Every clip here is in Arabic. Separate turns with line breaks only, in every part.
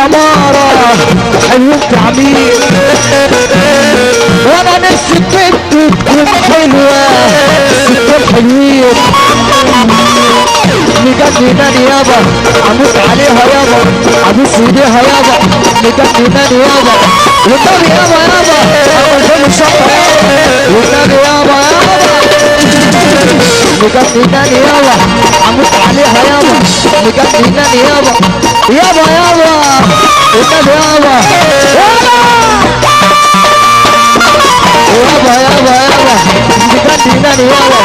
أمارة حلوين تعمير وانا نفسي البنت تكون حلوة ستات حلوين مجنناني يابا اموت عليها يابا ابوس ايديها يابا مجنناني يابا والنبي يابا اول فيلم شطة والنبي يابا مجنناني يابا اموت عليها يابا مجنناني يابا يابا والنبي يابا يابا مجنناني يابا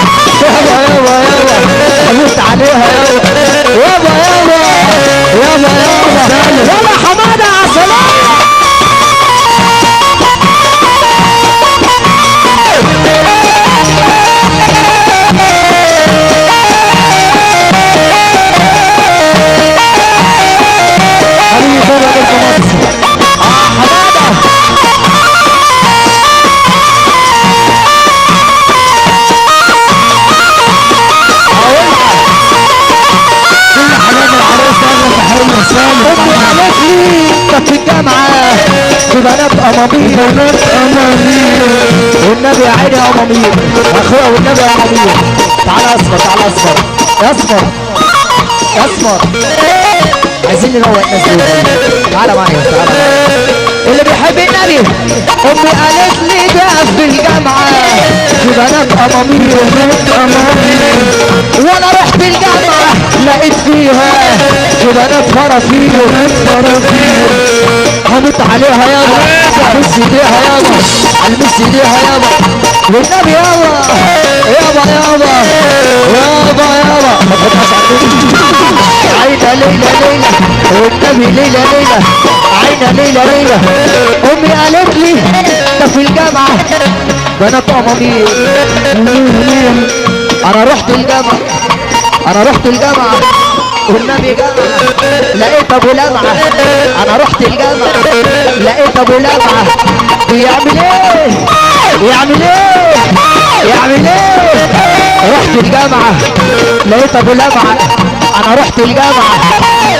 اموت عليها يابا يابا حمادة عسلامة في الجامعة في بنات أمامير والنبي يا عيني يا أمامير أخويا والنبي يا أمامير تعالى أصفر يا أصفر عايزين نروق الناس دي تعالى معايا اللي بيحب النبي أمي قالت لي ده في الجامعة في بنات أمامير وأنا رحت الجامعة لقيت فيها في بنات فرافير هموت عليها يابا ألمس ايديها يابا والنبي يابا ما تحطهاش عينة ليلى والنبي ليلى عينة ليلى امي قالت لي ده في الجامعة بنات أمامير انا رحت الجامعة والنبي جامعة لقيت ابو لمعة انا رحت الجامعة لقيت ابو لمعة يعمل ايه رحت الجامعة لقيت ابو لمعة انا رحت الجامعة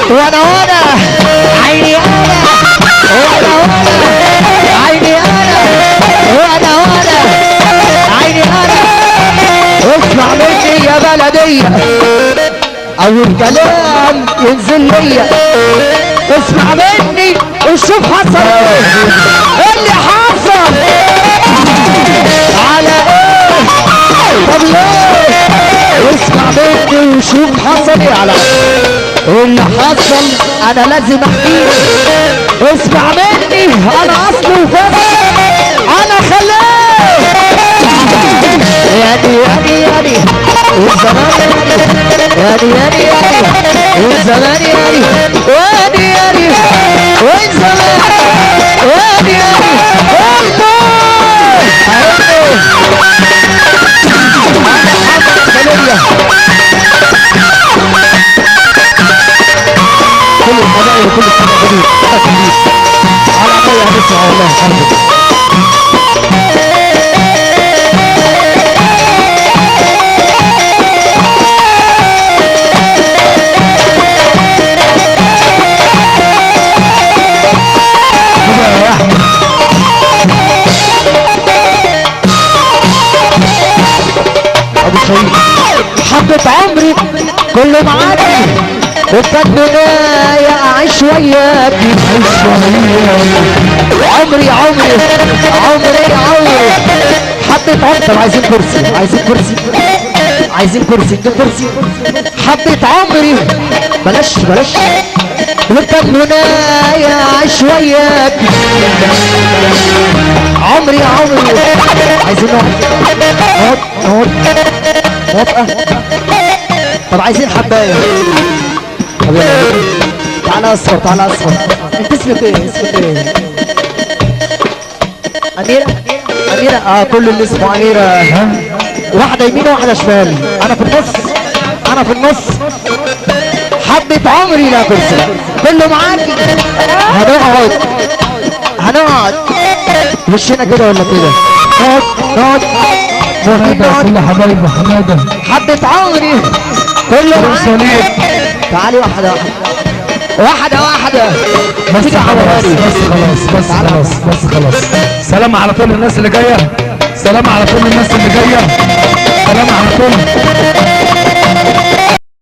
وانا عيني اسمع مني يا بلدية اول كلام ينزل ليا اسمع مني وشوف حصل اللي حصل على ايه طب ليه اسمع مني وشوف حصل ايه على اللي حصل انا لازم احكيه اسمع مني انا اصلي وفصل انا خليه يعني والزمان كل الحبايب وكل الحبايب على عطية هنسمع والله حرب حبة عمري كله معاكي وكانت بداية أعيش وياكي عمري حبة عمري طب عايزين كرسي حبة عمري بلاش وكانت بداية أعيش وياكي عمري عايزين نقعد موافقة طب عايزين حباية تعالى اصفر انت اسمك ايه أميرة كل اللي اسمه أميرة واحدة يمين وواحدة شمال انا في النص حبة عمري لا كرسي كله معاكي هنقعد وشنا كده ولا كده نقعد كل حبايبي حمادة حبة عمري كله معاك تعالي واحدة واحدة واحدة.
بس خلاص بس خلاص بس خلاص. سلام على كل الناس اللي جايه، سلام على كل الناس اللي جايه، سلام على كل